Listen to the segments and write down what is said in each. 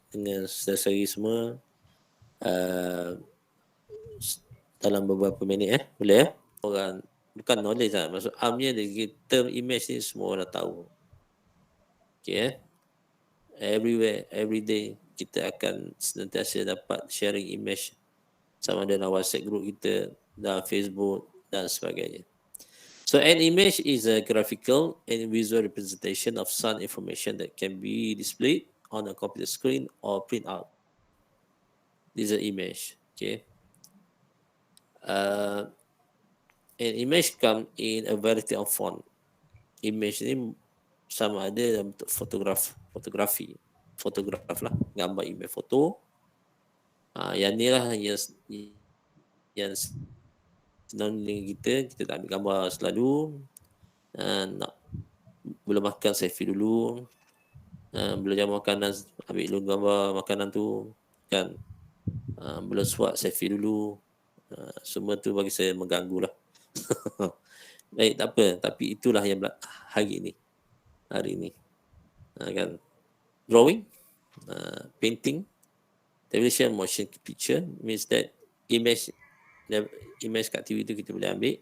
dengan sesari semua dalam beberapa minit boleh orang bukan knowledge lah, maksud amnya term image ni semua orang tahu. Okay, everywhere, every day kita akan senantiasa dapat sharing image sama ada dalam WhatsApp group kita, dalam Facebook dan sebagainya. So an image is a graphical and visual representation of some information that can be displayed on a computer screen or print out. This is an image. Okay. An image come in a variety of font. Image ni sama ada dalam bentuk fotografi lah, gambar image foto. Yang ni lah yang senang kita tak ambil gambar selalu. Nak belum makan selfie dulu, belum jamu makanan ambil dulu gambar makanan tu kan, belum suap selfie dulu. Semua tu bagi saya mengganggu lah. Baik, tak apa, tapi itulah yang hari ni kan, drawing, painting, television, motion picture means that image kat TV tu kita boleh ambil,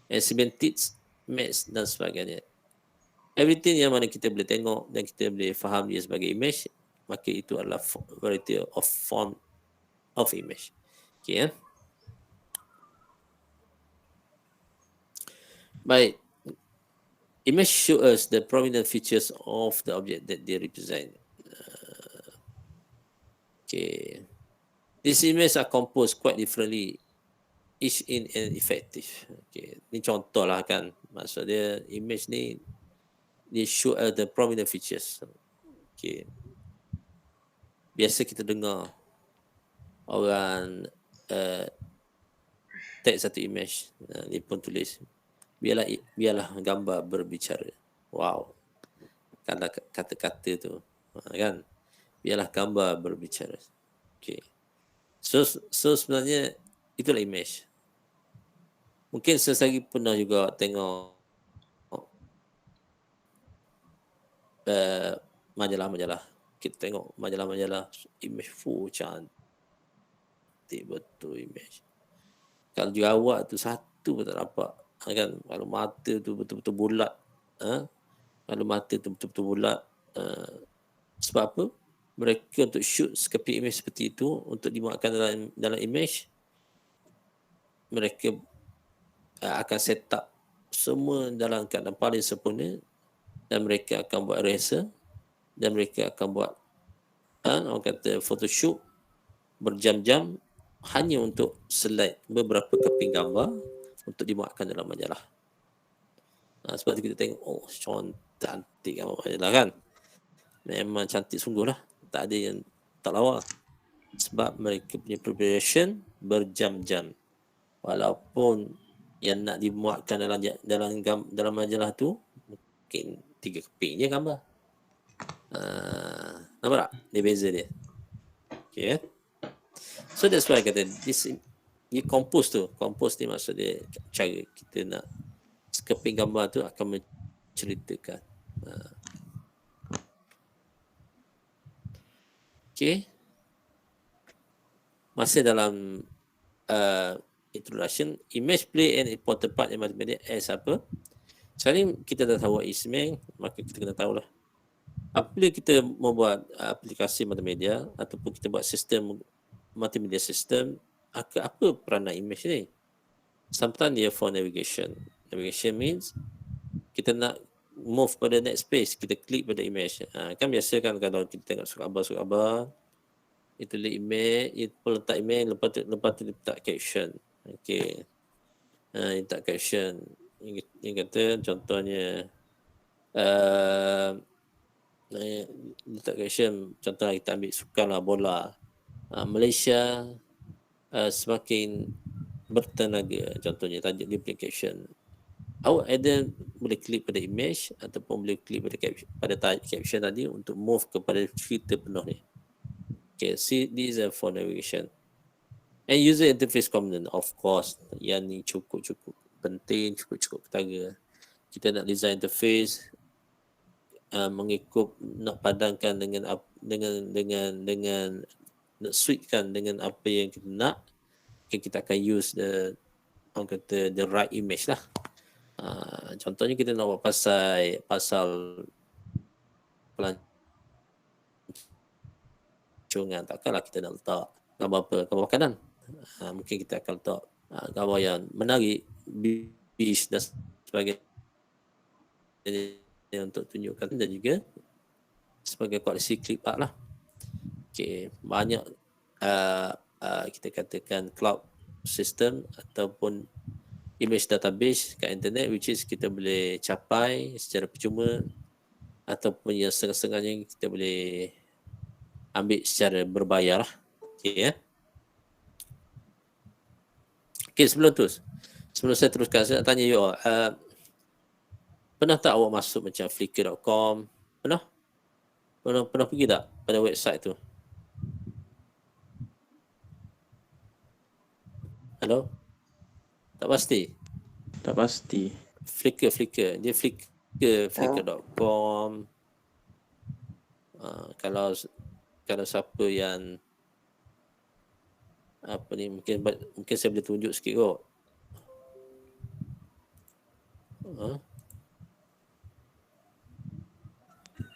and semantics, maths dan sebagainya. Everything yang mana kita boleh tengok dan kita boleh faham dia sebagai image, maka itu adalah variety of form of image. Okay, Baik. Image show us the prominent features of the object that they represent. Okay. These images are composed quite differently, each in and effective. Okay. Ni contoh lah kan. Maksud dia image ni they show us the prominent features. Okay. Biasa kita dengar orang tag satu image, dia pun tulis biarlah gambar berbicara. Wow. Kata-kata tu kan, biarlah gambar berbicara. Okay. So sebenarnya itulah image. Mungkin sesari pernah juga tengok majalah-majalah. Kita tengok majalah-majalah image full cantik betul image. Kalau jerawat tu satu pun tak dapat kan. Kalau mata tu betul-betul bulat, kalau mata tu betul-betul bulat, sebab apa? Mereka untuk shoot sekeping image seperti itu untuk dimuatkan dalam image, mereka akan set up semua dalam keadaan paling sempurna, dan mereka akan buat rehearsal, dan mereka akan buat orang kata photoshoot berjam-jam hanya untuk slide beberapa keping gambar untuk dimuatkan dalam majalah. Sebab tu kita tengok, oh cantik gambar majalah kan. Memang cantik sungguh lah. Tak ada yang tak lawa. Sebab mereka punya preparation berjam-jam. Walaupun yang nak dimuatkan dalam majalah tu mungkin 3 keping je gambar. Nampak tak? Dia beza dia. Okay. So that's why I kata ni compose ni maksud dia cara kita nak sekeping gambar tu akan menceritakan. Okay. Masih dalam introduction, image play an important part in multimedia as apa? Sekarang kita dah tahu ismeng, maka kita kena tahulah apabila kita membuat aplikasi multimedia ataupun kita buat sistem multimedia system, apa peranan image ni? Sometimes dia for navigation. Navigation means kita nak move pada next page, kita klik pada image. Kan biasa kan kalau kita tengok surat khabar, itu image, itu letak image, lepas tu letak caption. Okay. Letak caption. Yang kata contohnya letak caption, contoh kita ambil sukan lah, bola. Malaysia semakin bertenaga, contohnya tajuk dia punya caption. Awak either boleh klik pada image ataupun boleh klik pada caption tadi untuk move kepada cerita penuh ni. Okay, see, this is for navigation. And user interface component, of course, yang ni cukup penting, cukup ketara. Kita nak design interface, mengikut nak padankan dengan nak suitkan dengan apa yang kita nak, kita akan use orang kata the right image lah. Contohnya kita nak buat pasal pelancongan, takkanlah kita nak letak gambar apa, gambar makanan. Mungkin kita akan letak gambar yang menarik, beach dan sebagainya untuk tunjukkan, dan juga sebagai koleksi clip art lah. Okay, banyak kita katakan cloud system ataupun image database kat internet which is kita boleh capai secara percuma, ataupun yang setengah-setengahnya kita boleh ambil secara berbayar lah. Okay, ya. Okay, sebelum saya teruskan, saya nak tanya you all, pernah tak awak masuk macam Flickr.com? Pernah pergi tak pada website tu? Hello? Tak pasti? Tak pasti. Flickr. Dia Flickr.com. Kalau siapa yang apa ni, mungkin saya boleh tunjuk sikit kot.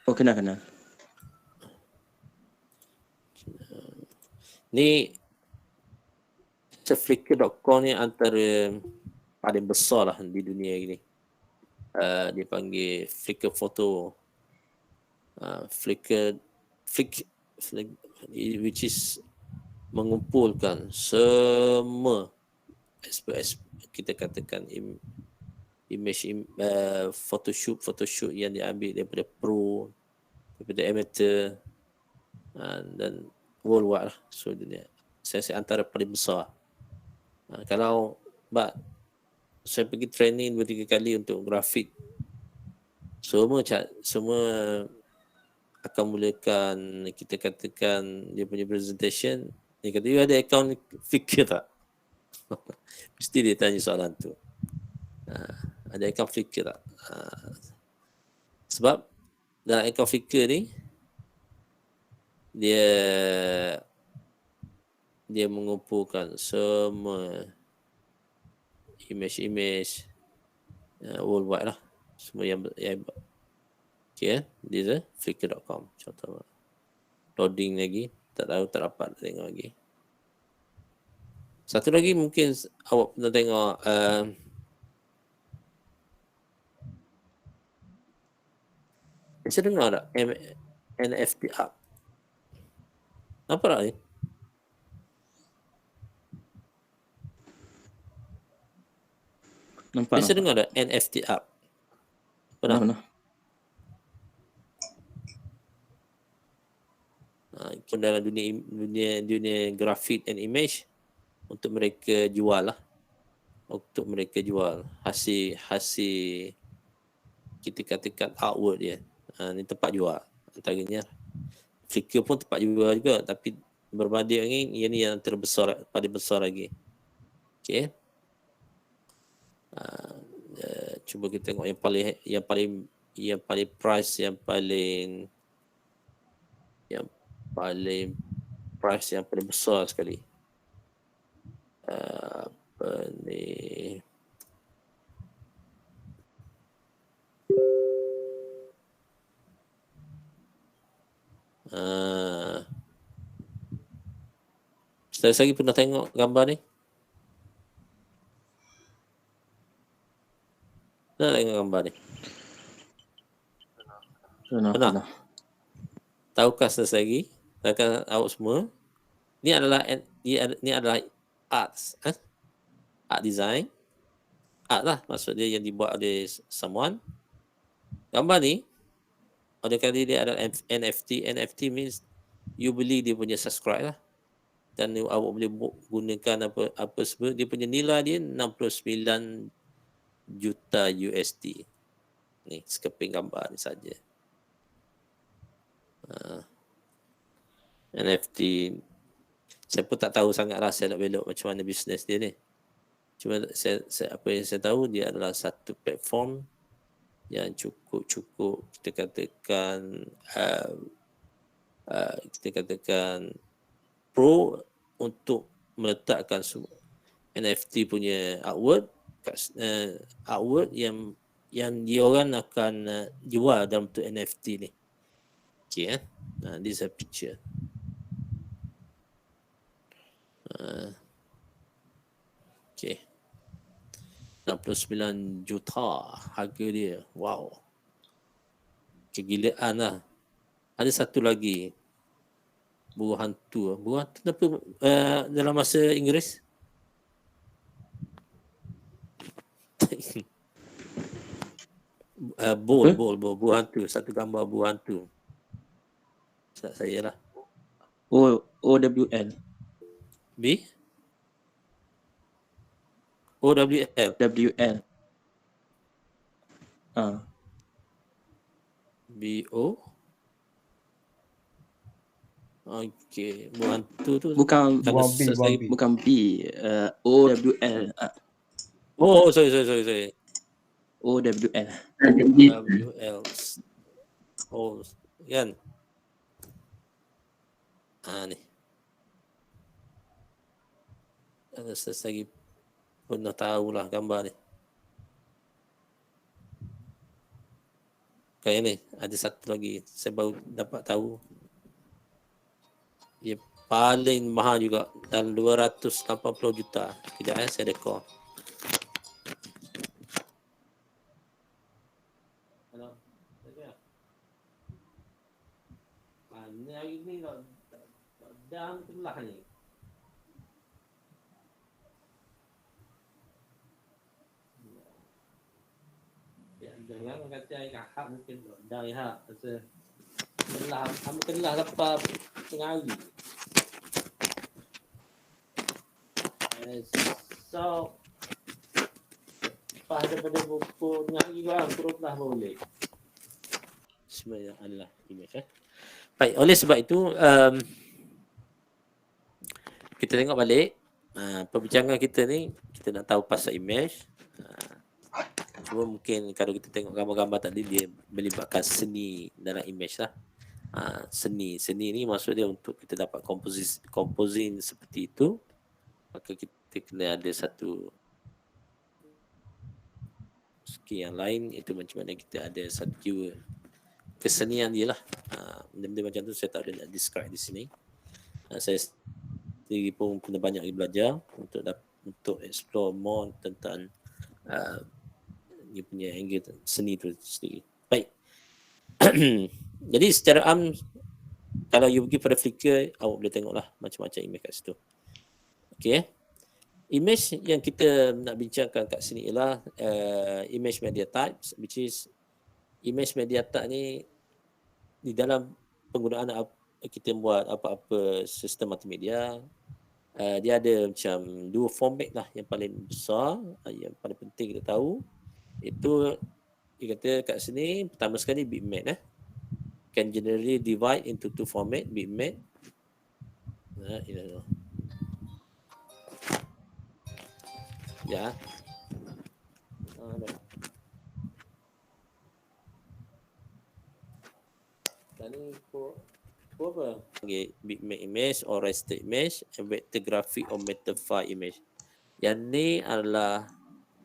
Oh, kenal. Ni Flickr.com ni antara paling besar lah di dunia ini. Dia panggil Flickr Photo. Flickr which is mengumpulkan semua kita katakan image photoshoot yang diambil daripada pro, daripada amateur, dan worldwide lah, seluruh dunia. Saya antara paling besar. Kalau saya pergi training 2-3 kali untuk grafik, semua akan mulakan kita katakan dia punya presentation, dia kata, you ada account Flickr tak? Mesti dia tanya soalan tu. Ada account Flickr tak? Sebab dalam account Flickr ni dia mengumpulkan semua image worldwide lah, semua yang okay, dia Flickr.com. Contoh loading lagi, tak dapat tengok lagi. Satu lagi mungkin awak pernah tengok saya dengar tak NFT art? Apa tak ni? Nampak. Saya dengar tak NFT art? Pernah? Dalam dunia grafik and image, untuk mereka jual hasil kita katakan artwork dia. Ni tempat jual antaranya. Flickr pun tempat jual juga, tapi berbanding ini yang terbesar, paling besar lagi. Okay. Cuba kita tengok yang paling price yang paling price yang paling besar sekali. Apa ni? Saya lagi pernah tengok gambar ni? Pernah tengok gambar ni? Pernah. Tahukah saya lagi? Tahukah awak semua? Ini adalah art design. Art lah maksud dia, yang dibuat oleh someone. Gambar ni, ada kali dia adalah NFT. NFT means you beli dia punya subscribe lah. Dan awak boleh gunakan apa semua. Dia punya nilai dia 69 juta USD. Ni sekeping gambar ni saja. NFT, saya pun tak tahu sangatlah saya nak belok macam mana bisnes dia ni. Cuma saya apa yang saya tahu, dia adalah satu platform yang cukup kita katakan pro untuk meletakkan NFT punya artwork yang diorang akan jual dalam bentuk NFT ni. Okay, this is a picture. Okay, 69 juta harga dia. Wow, kegilaan lah. Ada satu lagi, buah hantu. Buah hantu apa dalam bahasa Inggeris? Buah hantu. Satu gambar buah hantu. Tak saya lah. OWL. B? OWL. WL. BO. Okey, buah hantu tu Bukan bukan B, OWL. Oh, sorry. OWL. WL. Oh, kan? Ni. Ada lagi pun dah tahulah gambar ni. Kayak ni, ada satu lagi saya baru dapat tahu. Dia paling mahal juga, dalam 280 juta. Kejap saya rekod. Hello. Ni hari ni dah telah ni. Jangan kata yang hak mungkin dah ya. Pasal telah lepas tengah hari. So lepas daripada buku tengah hari kan terus dah boleh. Sebenarnya adalah image. Baik, oleh sebab itu kita tengok balik perbincangan kita ni, kita nak tahu pasal image. Cuma mungkin kalau kita tengok gambar-gambar tadi, dia melibatkan seni dalam image lah. Seni ni maksud dia untuk kita dapat composing seperti itu, maka kita kena ada satu skill yang lain, itu macam mana kita ada satu kesenian dia lah. Benda-benda macam tu saya tak boleh nak describe di sini. Saya sendiri pun kena banyak belajar untuk explore more tentang dia punya angle seni tu sendiri. Baik. Jadi secara kalau you pergi pada Flickr, awak boleh tengoklah macam-macam image kat situ. Okay. Image yang kita nak bincangkan kat sini ialah image media types, which is image media type ni di dalam penggunaan kita buat apa-apa sistem multimedia, dia ada macam dua format lah yang paling besar, yang paling penting kita tahu. Itu dia kata kat sini pertama sekali bitmap can generally divide into two format, bitmap ya. Tadi apa? Okay, bitmap image or raster image, and vector graphic or metaphor image. Yang ni adalah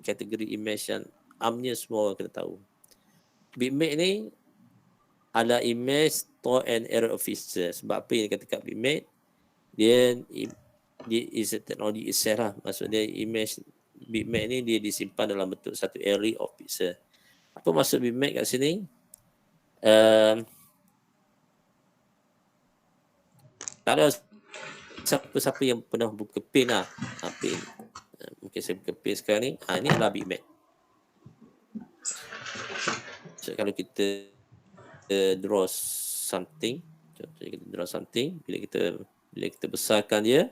kategori image yang amnya semua orang kena tahu. Bitmap ni adalah image store and error officer. Sebab apa yang kata kat bitmap, dia is a technology itself lah. Maksudnya image bitmap ni dia disimpan dalam bentuk satu array of pixel. Apa maksud bitmap kat sini? Kalau siapa-siapa yang pernah buka pen lah, pen. Mungkin saya buka pen sekarang ni, ini adalah bitmap. So, kalau kita draw something, bila kita besarkan dia,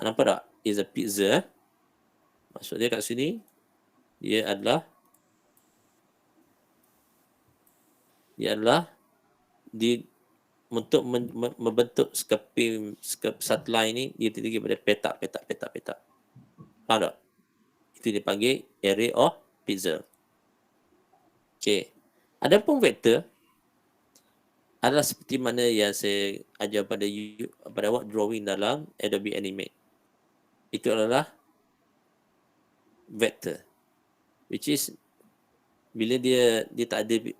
nampak tak? Is a pixel. Maksud dia kat sini, dia adalah untuk membentuk satu line ni, dia terdiri daripada petak. Faham tak? Itu dipanggil array of pixel. Okey. Adapun vektor adalah seperti mana yang saya ajar pada awak drawing dalam Adobe Animate. Itu adalah vektor, which is bila dia tak ada,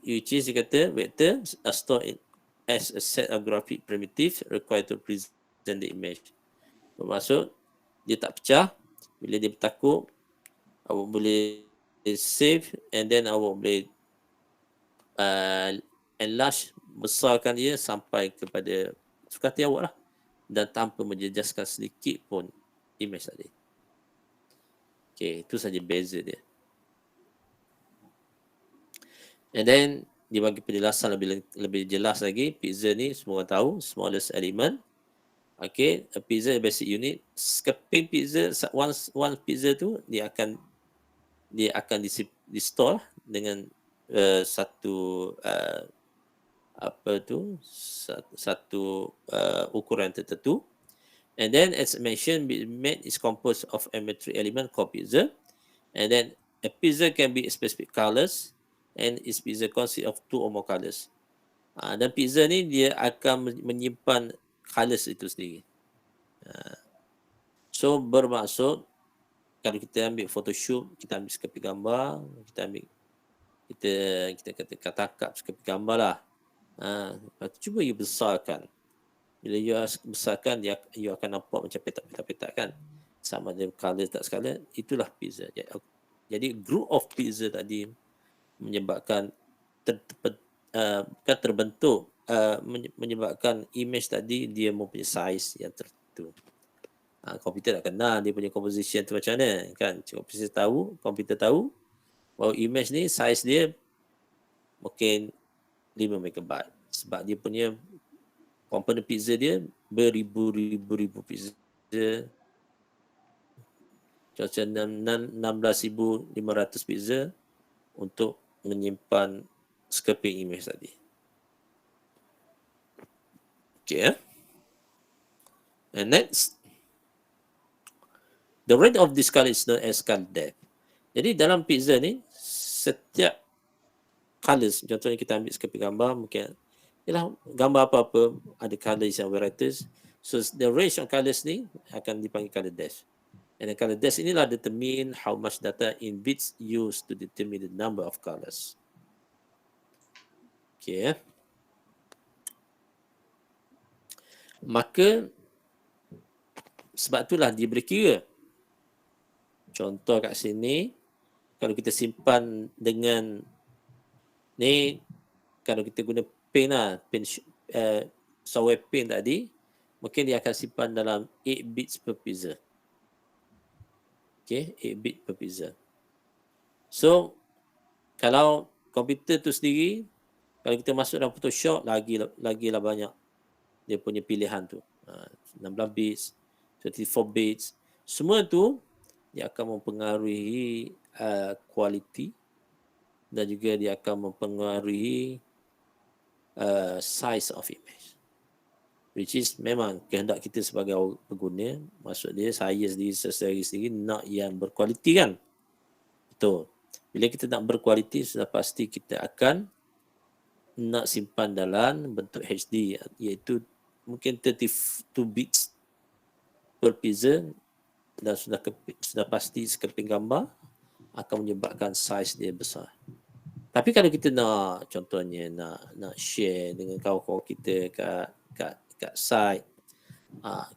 which is dia kata vector are stored as a set of graphic primitive required to present the image. Bermaksud dia tak pecah. Bila dia bertakuk, awak boleh save and then awak boleh enlarge, besarkan dia sampai kepada suka hati awak lah, dan tanpa menjejaskan sedikit pun image tadi. Okay, itu saja beza dia. And then dia bagi penjelasan lebih jelas lagi. Pixel ni semua orang tahu, smallest element. Okay, a pixel is basic unit. Scoping pixel, one pixel tu dia akan di store dengan satu ukuran tertentu. And then as mentioned, bitmap is composed of a metric element called pixel. And then a pixel can be specific colors, and its pixel consists of 2 or more colors. Dan pixel ni dia akan menyimpan colors itu sendiri. So bermaksud kalau kita ambil Photoshop, kita ambil skopik gambar, kita kata tangkap skopik gambar lah. Lepas tu cuba you besarkan. Bila you besarkan, you akan nampak macam petak-petak kan. Sama ada color tak skala, itulah pixel. Jadi group of pixel tadi menyebabkan terbentuk, menyebabkan image tadi dia mempunyai size yang tertentu. Komputer tak kenal dia punya composition tu macam mana kan. Komputer tahu bahawa image ni size dia mungkin 5 MB sebab dia punya komponen pixel dia beribu-ribu pixel. Contohnya 16,500 pixel untuk menyimpan scoping image tadi. Okay. And next, the range of this color is known as color depth. Jadi dalam pixel ni, setiap colors, contohnya kita ambil scoping gambar, mungkin ialah gambar apa-apa ada colors yang varieties. So the range of colors ni akan dipanggil color depth. And the color depth inilah determine how much data in bits used to determine the number of colors. Okay. Maka sebab itulah dia berkira. Contoh kat sini, kalau kita simpan dengan ni, kalau kita guna pen lah, software pen tadi, mungkin dia akan simpan dalam 8 bits per pixel. Okay, 8 bit per pixel. So, kalau komputer tu sendiri, kalau kita masuk dalam Photoshop, lagilah banyak dia punya pilihan tu. 16 bits, 34 bits. Semua tu, dia akan mempengaruhi kualiti dan juga dia akan mempengaruhi size of image. Which is memang kehendak kita sebagai pengguna, maksud dia saya sendiri nak yang berkualiti kan. Betul. Bila kita nak berkualiti, sudah pasti kita akan nak simpan dalam bentuk HD, iaitu mungkin 32 bits per pixel, dan sudah pasti skoping gambar akan menyebabkan size dia besar. Tapi kalau kita nak, contohnya nak share dengan kawan-kawan kita kat site,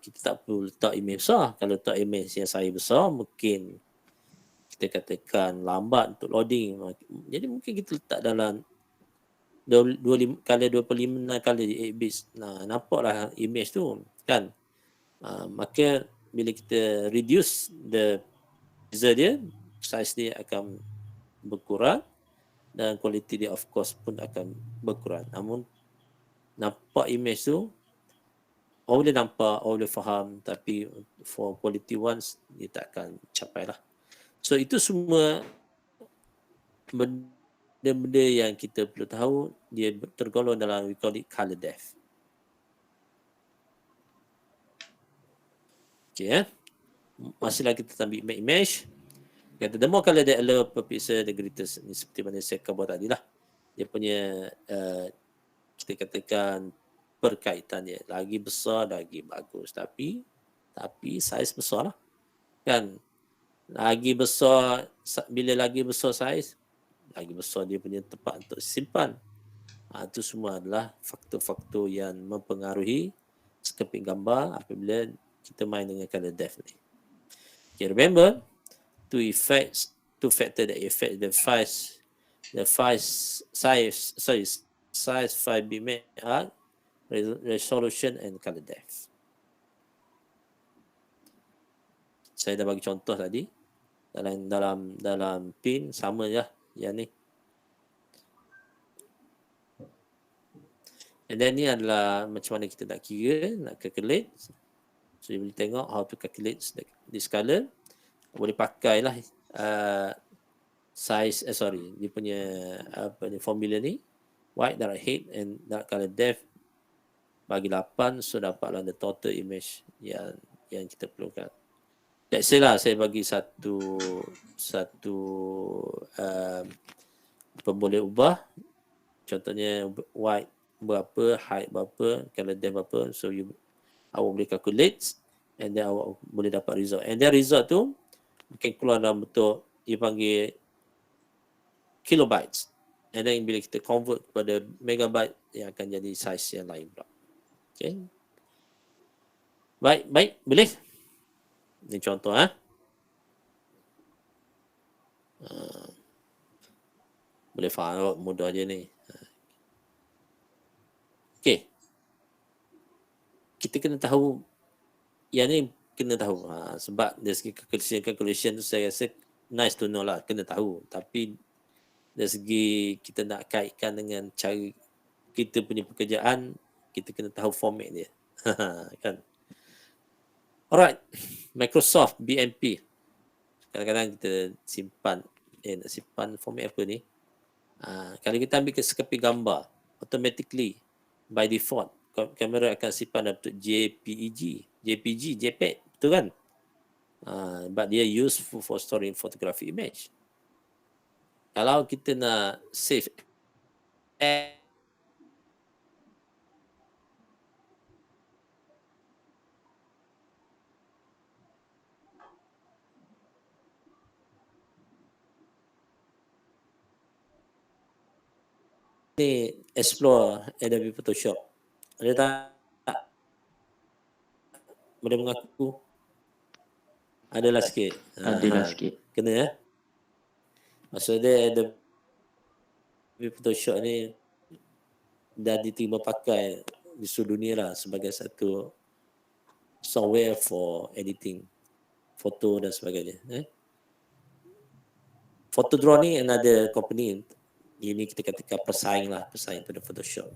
kita tak perlu letak image besar. Kalau letak image yang size besar, mungkin kita katakan lambat untuk loading. Jadi mungkin kita letak dalam 25 kali 25 kali 8 bits. Nampaklah image tu kan. Maka bila kita reduce the pixel dia, size dia akan berkurang dan kualiti dia of course pun akan berkurang. Namun nampak image tu, orang boleh nampak, orang boleh faham, tapi for quality ones dia tak akan capai lah. So itu semua benda-benda yang kita perlu tahu, dia tergolong dalam we call it color depth. Okay, masih lagi kita ambil image. Kata the more color that allow per pixel the greatest. Ini seperti mana saya khabar tadi lah. Dia punya kita katakan perkaitan dia lagi besar lagi bagus, tapi saiz besar lah kan. Lagi besar, bila lagi besar saiz, lagi besar dia punya tempat untuk simpan. Itu semua adalah faktor-faktor yang mempengaruhi sekeping gambar apabila kita main dengan color depth ni. Okay, remember two factor that affect the size 5 bitmap are resolution and color depth. Saya dah bagi contoh tadi dalam pin sama je yang ni. And then ni adalah macam mana kita nak kira, nak calculate. So, you boleh tengok how to calculate this color. Boleh pakailah size, dia punya formula ni. White, dark head and dark color depth bagi 8, so dapatlah the total image yang kita perlukan. Let's say lah, saya bagi satu boleh ubah. Contohnya white berapa, height berapa, color depth berapa. So awak boleh calculate and then awak boleh dapat result. And then result tu mungkin keluar dalam bentuk dia panggil kilobytes. And then bila kita convert kepada megabyte, yang akan jadi size yang lain pula. Okay. Baik, boleh? Ini contoh boleh faham, mudah je ni. Okay. Kita kena tahu, yang ni kena tahu. Sebab dari segi calculation tu saya rasa nice to know lah, kena tahu. Tapi dari segi kita nak kaitkan dengan cara kita punya pekerjaan, kita kena tahu format dia. Kan? Alright, Microsoft BMP. Kadang-kadang kita nak simpan format apa ni? Kalau kita ambil sekeping gambar, automatically by default kamera akan simpan dalam bentuk JPEG, betul kan? But dia useful for storing photographic image. Kalau kita nak save ni, explore Adobe Photoshop. Ada tak? Boleh mengaku? Adalah sikit. Adalah sikit. Kena maksudnya Adobe Photoshop ni dah diterima pakai di seluruh dunia lah sebagai satu software for editing foto dan sebagainya. Photodraw ni another company. Ini kita katakan pesaing pada Photoshop.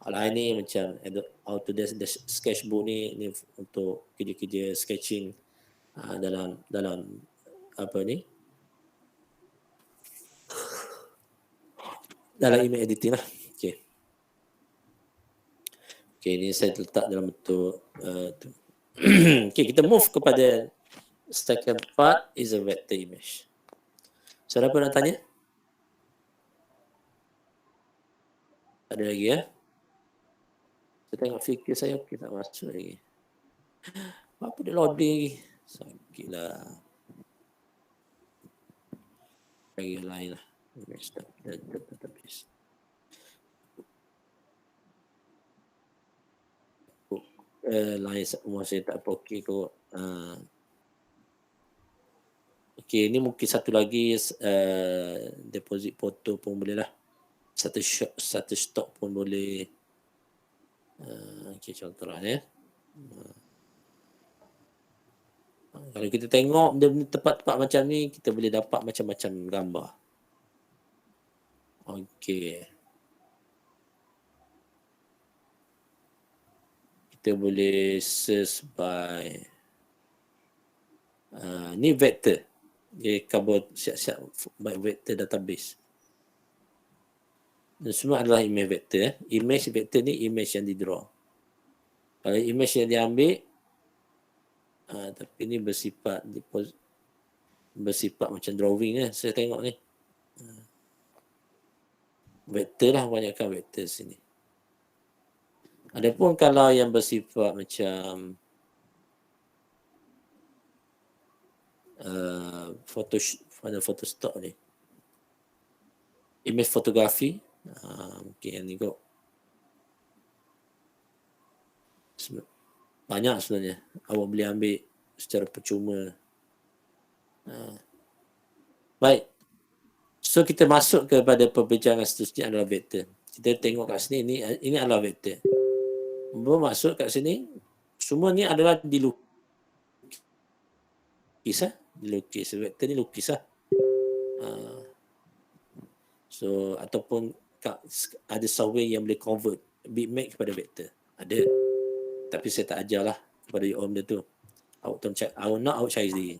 Lain ni macam Autodesk Sketchbook ni untuk kerja-kerja sketching dalam apa ni? Dalam image editing lah. Okay, ni saya letak dalam bentuk okay, kita move kepada second part is a vector image. Siapa nak tanya? Ada lagi ya? Saya tengok fikir saya okey tak masuk lagi. Apa dia loading lagi? Sakitlah. Lagi lain lah. Database. Lain semua saya tak okey kot. Okey, ni mungkin satu lagi deposit foto pun boleh lah. Satu stok pun boleh. Okey, contoh lah ya. Kalau kita tengok tempat-tempat macam ni, kita boleh dapat macam-macam gambar. Okey. Kita boleh search by ni vector. Dia cover siap-siap by vector database. Dan semua adalah image vector. Image vector ni image yang di-draw. Kalau image yang diambil, tapi ni bersifat bersifat macam drawing saya tengok ni. Vektor lah, banyakkan vektor sini. Adapun kalau yang bersifat macam Photoshop ni, image fotografi, mungkin yang ni kot banyak sebenarnya awak boleh ambil secara percuma. Baik, so kita masuk kepada perbincangan seterusnya adalah vektor. Kita tengok kat sini, ini adalah vektor. Bermaksud kat sini semua ni adalah dilukis dilukis. Vektor ni lukis lah. So ataupun ada software yang boleh convert bitmap kepada vektor. Ada. Tapi saya tak ajar lah kepada Om dia tu. Awak cari sendiri.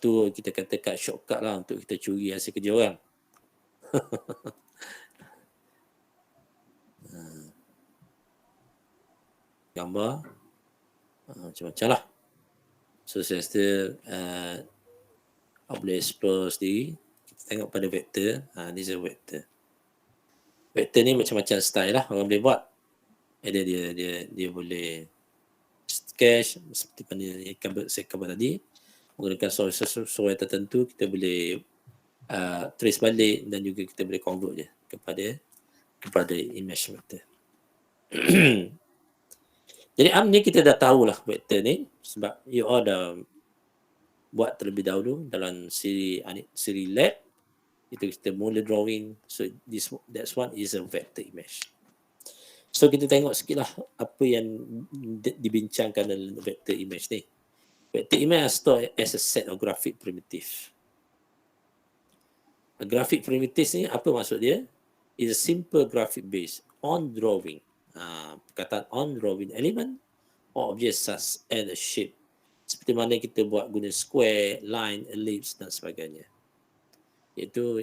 Tu kita katakan shortcut lah untuk kita curi hasil kerja orang. Gambar macam-macam lah. So saya rasa awak boleh explore sendiri. Kita tengok pada vektor. Ni saya vektor. Vektor ni macam-macam style lah orang boleh buat. Dia boleh sketch seperti mana saya cover tadi, menggunakan software tertentu kita boleh trace balik dan juga kita boleh convert je kepada image vektor. Jadi ni kita dah tahulah vektor ni sebab you all dah buat terlebih dahulu dalam siri lab. Itu kita mula drawing. So that's one is a vector image. So kita tengok sikit lah apa yang dibincangkan dalam vector image ni. Vector image is stored as a set of graphic primitive. A graphic primitive ni apa maksud dia? Is a simple graphic based on drawing. Perkataan on drawing element or object such as a shape. Seperti mana kita buat guna square, line, ellipse dan sebagainya. Iaitu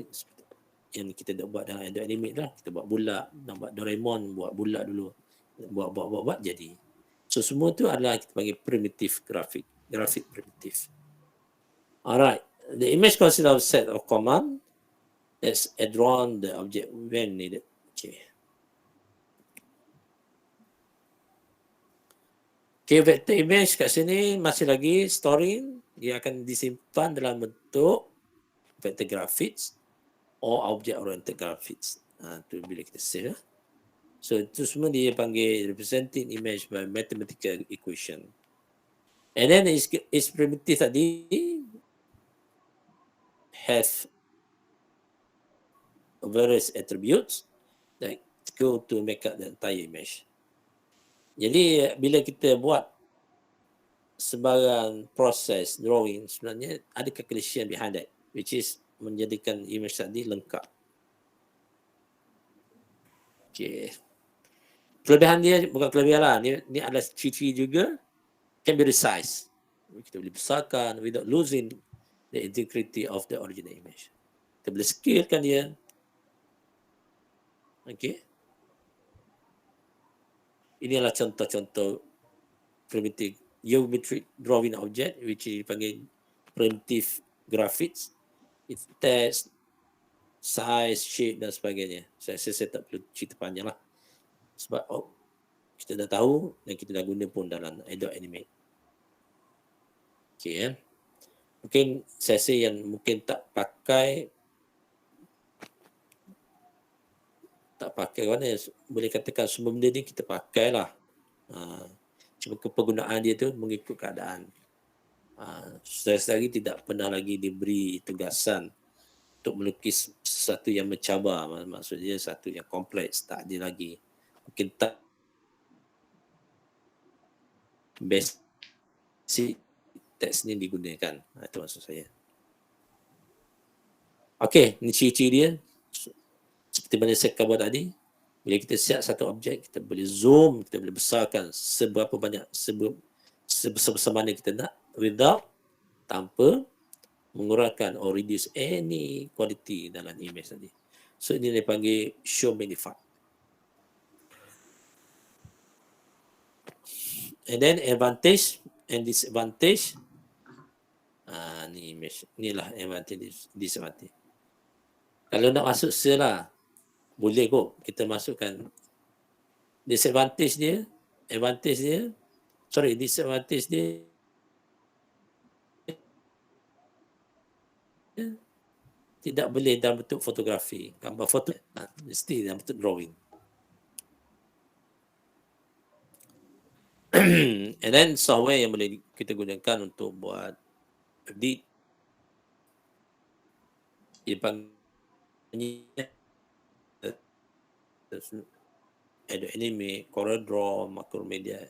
yang kita dah buat dalam Adobe Animate lah. Kita buat bulat, nak buat Doraemon, buat bulat dulu. Buat jadi. So semua tu adalah kita panggil primitive graphic primitive. Alright. The image consists of a set of command that's drawn the object when needed. Okay, vector image kat sini masih lagi storing. Dia akan disimpan dalam bentuk vector graphics or object oriented graphics. Tu bila kita save. So itu semua dia panggil representing image by mathematical equation. And then its primitive tadi have various attributes that go to make up the entire image. Jadi bila kita buat sebarang proses drawing, sebenarnya ada calculation behind that, which is menjadikan image tadi lengkap. Okay. Kelebihan dia bukan kelebihan lah. Ni adalah ciri juga. Can be resized. Kita boleh besarkan without losing the integrity of the original image. Kita boleh scalekan dia. Okay. Ini adalah contoh-contoh primitive geometric drawing object, which dipanggil primitive graphics. It text, size, shape dan sebagainya. Saya tak perlu cerita panjang lah. Sebab kita dah tahu dan kita dah guna pun dalam Adobe Animate. Okay. Mungkin sesi yang mungkin tak pakai mana, boleh katakan semua benda ni kita pakai lah. Cuma kepergunaan dia tu mengikut keadaan. Saya lagi tidak pernah lagi diberi tugasan untuk melukis sesuatu yang mencabar. Maksudnya satu yang kompleks. Tak ada lagi. Mungkin tak basic teks ni digunakan. Itu maksud saya. Okey, ni ciri-ciri dia. Seperti mana saya cover tadi, bila kita siap satu objek, kita boleh zoom, kita boleh besarkan seberapa banyak, sebesar mana kita nak, tanpa mengurangkan or reduce any quality dalam image tadi. So ini dipanggil show magnify. And then advantage and disadvantage. image. Inilah advantage disadvantage. Kalau nak masuk lah, boleh kok kita masukkan disadvantage dia, disadvantage dia tidak boleh dalam bentuk fotografi, gambar foto, mesti dalam bentuk drawing. And then software yang boleh kita gunakan untuk buat edit, dia panggil Adobe Animate, CorelDRAW, Macromedia.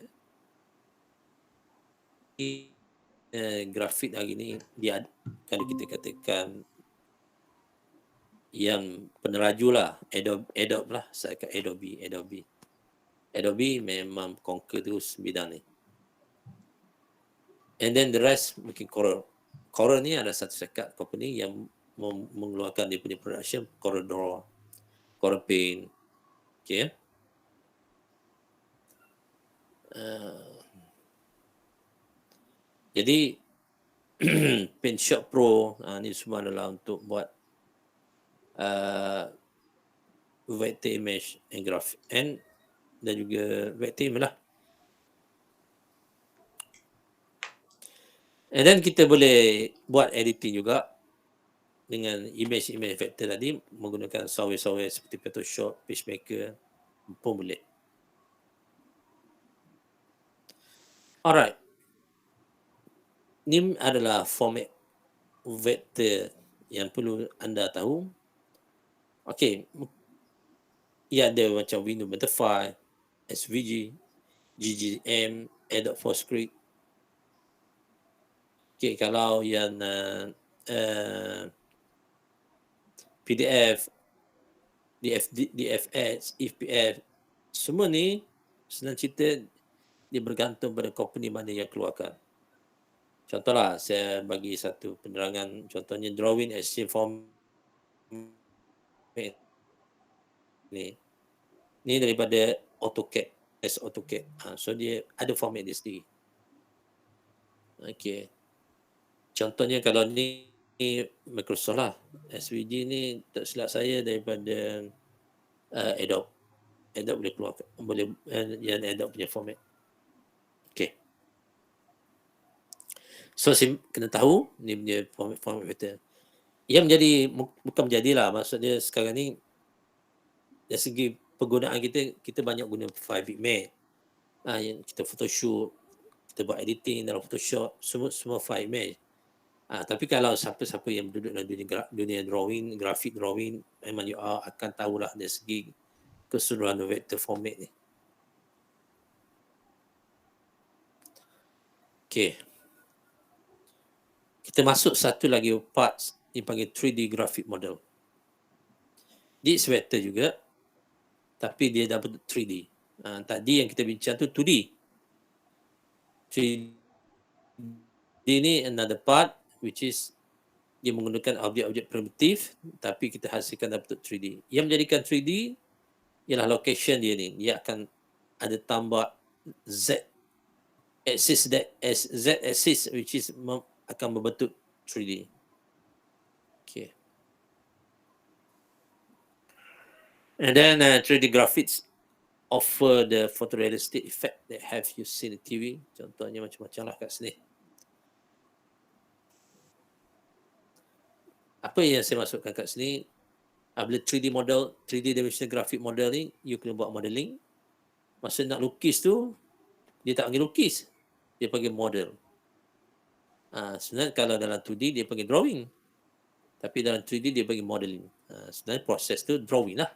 Grafik hari ni dia kalau kita katakan yang peneraju lah, Adobe lah, saya kata Adobe memang conquer terus bidang ni. And then the rest mungkin Corel. Corel ni ada satu sekat company yang mengeluarkan dia punya production, CorelDRAW, Corel Paint. Okay. Jadi PaintShop Pro ni semua adalah untuk buat vector image and graphic and dan juga vector image lah. And then kita boleh buat editing juga dengan image vector tadi menggunakan software seperti Photoshop, PageMaker pun boleh. Alright. Ini adalah format vektor yang perlu anda tahu. Okey. Ia ada macam Windows Butterfly, SVG, GGM, Adobe PostScript. Okey, kalau yang PDF, DFX, EPF, semua ni senang cerita dia bergantung pada company mana yang keluarkan. Contohlah, saya bagi satu penerangan, contohnya drawing exchange format ni. Ni daripada AutoCAD, AutoCAD. So dia ada format dia sendiri. Okey. Contohnya kalau ni Microsoft lah, SVG ni tak silap saya daripada Adobe. Adobe boleh keluarkan, boleh yang Adobe punya format. Okey. So kena tahu ni punya format vector. Ia menjadi bukan menjadilah, maksudnya sekarang ni dari segi penggunaan kita banyak guna file bitmap. Yang kita photoshoot, kita buat editing dalam Photoshop, semua file image. Tapi kalau siapa-siapa yang duduk dalam dunia drawing, graphic drawing, memang you akan tahulah dari segi keseluruhan vector format ni. Okey. Kita masuk satu lagi parts dipanggil 3D graphic model. Dia vector juga, tapi dia dalam bentuk 3D. Tadi yang kita bincang tu 2D. 3D ni another part which is dia menggunakan objek-objek primitif tapi kita hasilkan dalam bentuk 3D. Yang menjadikan 3D ialah location dia ni. Dia akan ada tambah Z axis which is akan membentuk 3D. Okay. And then 3D graphics offer the photorealistic effect that have you seen in TV. Contohnya macam-macam lah kat sini. Apa yang saya masukkan kat sini, bila 3D model, 3D dimensional graphic model ni, you kena buat modeling. Masa nak lukis tu, dia tak panggil lukis. Dia panggil model. Sebenarnya kalau dalam 2D, dia panggil drawing. Tapi dalam 3D, dia panggil modeling. Sebenarnya proses tu drawing lah.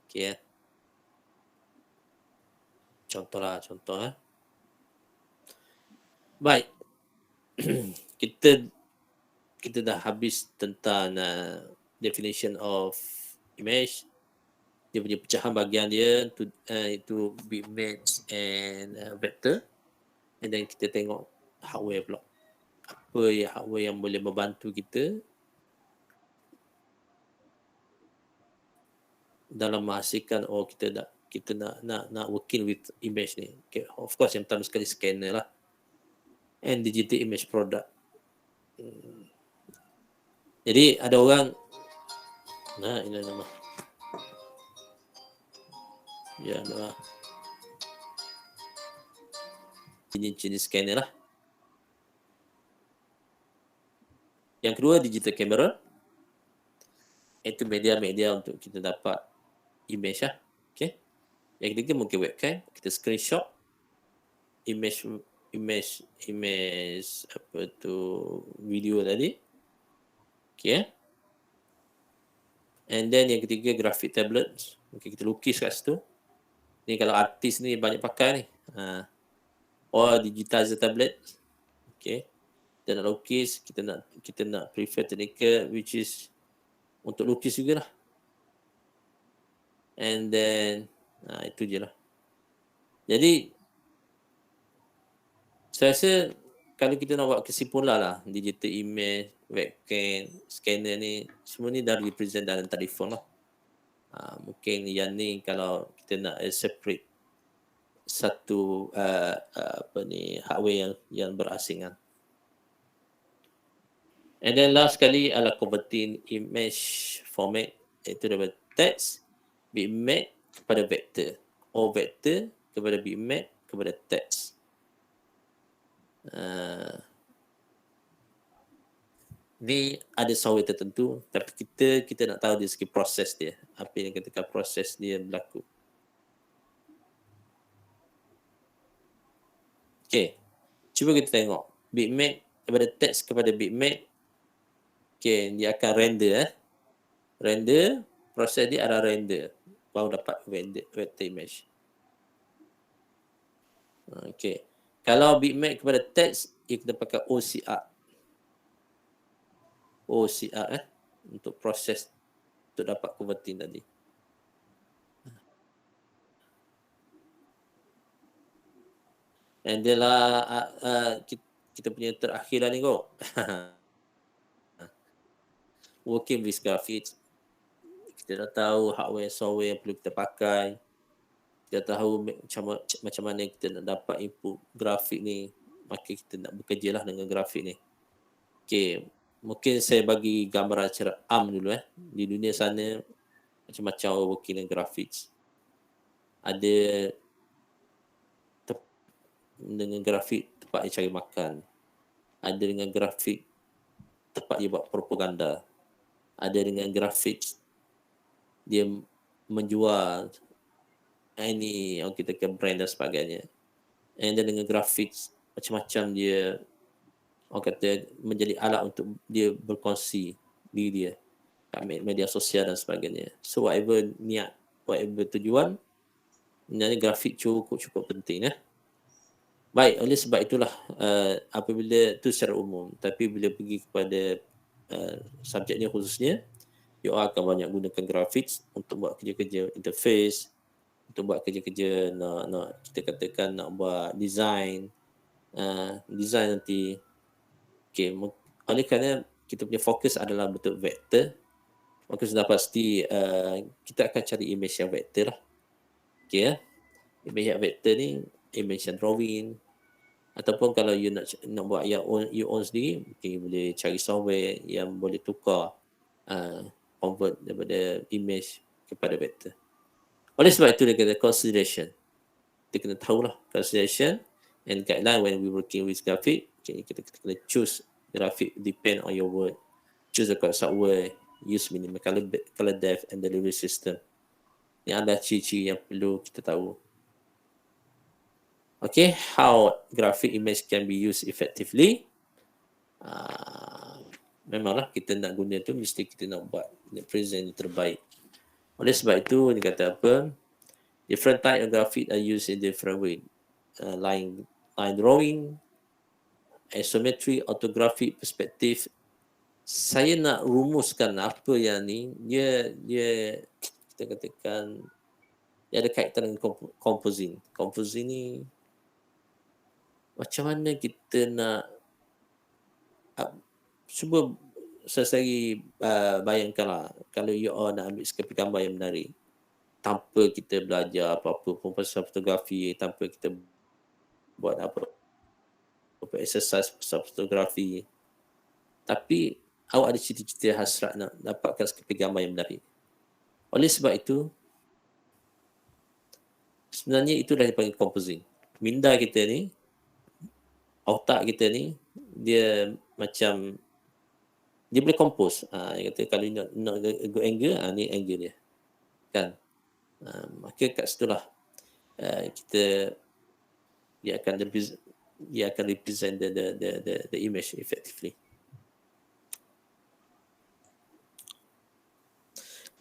Okay. Contoh. Baik. Kita dah habis tentang definition of image. Dia punya pecahan bahagian dia itu bitmaps and vector. And then kita tengok hardware pula. Apa hardware yang boleh membantu kita dalam menghasilkan kita nak working with image ni. Okay. Of course yang pertama sekali scanner lah. And digital image product. Jadi ada orang, nah ini nama, ya adalah jenis scanner lah. Yang kedua digital camera, itu media-media untuk kita dapat image lah. Okay. Yang ketiga mungkin webcam, kita screenshot image apa tu video tadi. Okay. And then yang ketiga graphic tablet, mungkin kita lukis kat situ. Ni kalau artis ni banyak pakai ni. Or digitizer tablet. Okay. Kita nak lukis, kita nak prefer technical which is untuk lukis juga lah. And then itu je lah. Jadi saya rasa kalau kita nak buat kesimpulan lah, digital image, webcam, scanner ni, semua ni dah represent dalam telefon lah. Mungkin yang ni kalau kita nak separate satu apa ni hardware yang berasingan. And then last sekali adalah converting image format, iaitu daripada text, bitmap kepada vektor, or vektor kepada bitmap kepada text. Ni ada software tertentu, tapi kita nak tahu dari segi proses dia, apa yang ketika proses dia berlaku. Okay, cuba kita tengok bitmap daripada teks kepada bitmap. Okay, dia akan render. Render, proses dia adalah render, baru dapat vector image. Okay, kalau bitmap kepada teks, kita pakai OCR. OCR untuk proses untuk dapat converting tadi. And dia lah kita punya terakhir lah ni kok. Working with graphics. Kita dah tahu hardware, software yang perlu kita pakai. Kita tahu macam mana kita nak dapat input grafik ni. Maka kita nak bekerja lah dengan grafik ni. Okay, mungkin saya bagi gambaran secara dulu. Di dunia sana, macam-macam working dengan graphics. Ada dengan grafik tempat dia cari makan. Ada dengan grafik tempat dia buat propaganda. Ada dengan grafik dia menjual ini yang kita ke brand dan sebagainya. And then dengan grafik macam-macam dia orang kata menjadi alat untuk dia berkongsi diri dia kat media sosial dan sebagainya. So whatever niat, whatever tujuan, sebenarnya grafik cukup penting. Baik, oleh sebab itulah apabila itu secara umum, tapi bila pergi kepada subjek ni khususnya, you akan banyak gunakan grafik untuk buat kerja-kerja interface, untuk buat kerja-kerja nak kita katakan nak buat design nanti. Okay, oleh kerana kita punya fokus adalah bentuk vektor, maka sudah pasti kita akan cari image yang vektor lah. Okay, image yang vektor ni image yang drawing, ataupun kalau you nak buat yang you own sendiri, mungkin boleh cari software yang boleh tukar convert daripada image kepada vektor. Oleh sebab itu dia kata consideration. Kita kena tahulah consideration and guideline when we working with graphic. Okay, kita kena choose graphic depend on your work. Choose the correct software, use minimum color depth and delivery system. Ini adalah ciri-ciri yang perlu kita tahu. Okay, how graphic image can be used effectively? Memanglah kita nak guna tu mesti kita nak buat present yang terbaik. Oleh sebab itu dia kata apa? Different type of graphic are used in different way. Line drawing, isometry, orthographic, perspective. Saya nak rumuskan apa yang ni, dia kita katakan dia ada kaitan dengan composing. Composing ni macam mana kita nak cuba sesari bayangkanlah kalau you all nak ambil skrip gambar yang menarik tanpa kita belajar apa-apa pun pasal fotografi, tanpa kita buat apa exercise pasal fotografi, tapi awak ada cita-cita hasrat nak dapatkan sekepi gambar yang menarik. Oleh sebab itu, sebenarnya itu dah dipanggil composing. Minda kita ni, otak kita ni, dia macam, dia boleh compose. Dia kata kalau nak good angle, ni angle dia. Kan? Maka kat situlah kita, dia akan represent the image effectively.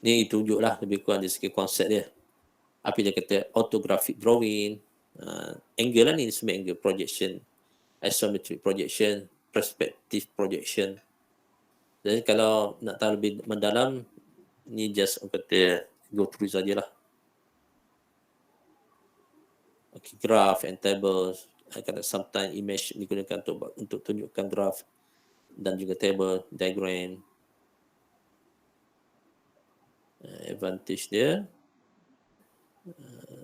Ni tunjuklah lebih kurang dari segi konsep dia. Apa dia kata, orthographic drawing, angle lah ni, semua angle, projection, isometric projection, perspective projection. Jadi kalau nak tahu lebih mendalam, ni just kata go through sajalah. Okay, graph and tables. Kadang sometimes image digunakan untuk tunjukkan graph dan juga table, diagram. Advantage dia,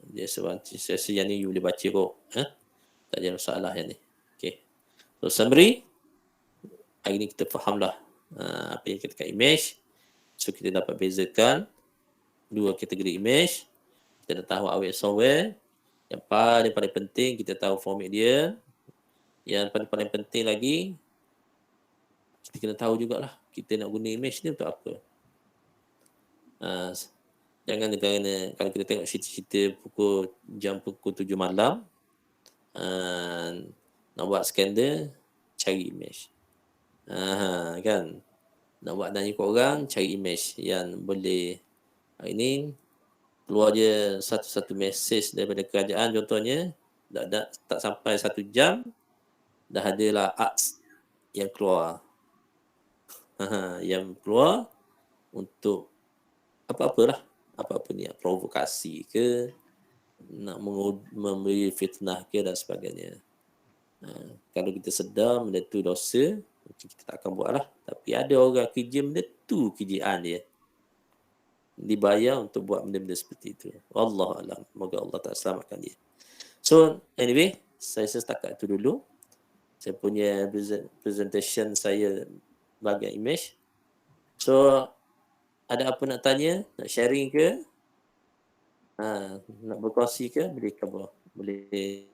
disadvantage yang ni you boleh baca kok. Tak ada masalah yang ni. Okay. So summary, hari ni kita fahamlah apa yang kita kata image. So kita dapat bezakan dua kategori image. Kita dah tahu awet software. Yang paling penting kita tahu format dia. Yang paling penting lagi, kita kena tahu jugalah kita nak guna image ni untuk apa. Jangan kerana kalau kita tengok cerita-cerita jam pukul 7 malam, nak buat skandal, cari image. Kan? Nak buat nanya kat orang, cari image yang boleh. Ini keluar je satu mesej daripada kerajaan contohnya, tak sampai 1 jam, dah adalah arts yang keluar. Yang keluar untuk apa-apa ni, provokasi ke, nak memberi fitnah ke dan sebagainya. Kalau kita sedar benda tu dosa, kita tak akan buat lah. Tapi ada orang kerja benda tu kerjaan dia, dibayar untuk buat benda-benda seperti itu. Wallahualam. Moga Allah tak selamatkan dia. So anyway, saya setakat itu dulu. Saya punya presentation saya bagian image. So ada apa nak tanya, nak sharing ke, nak berkongsi ke, boleh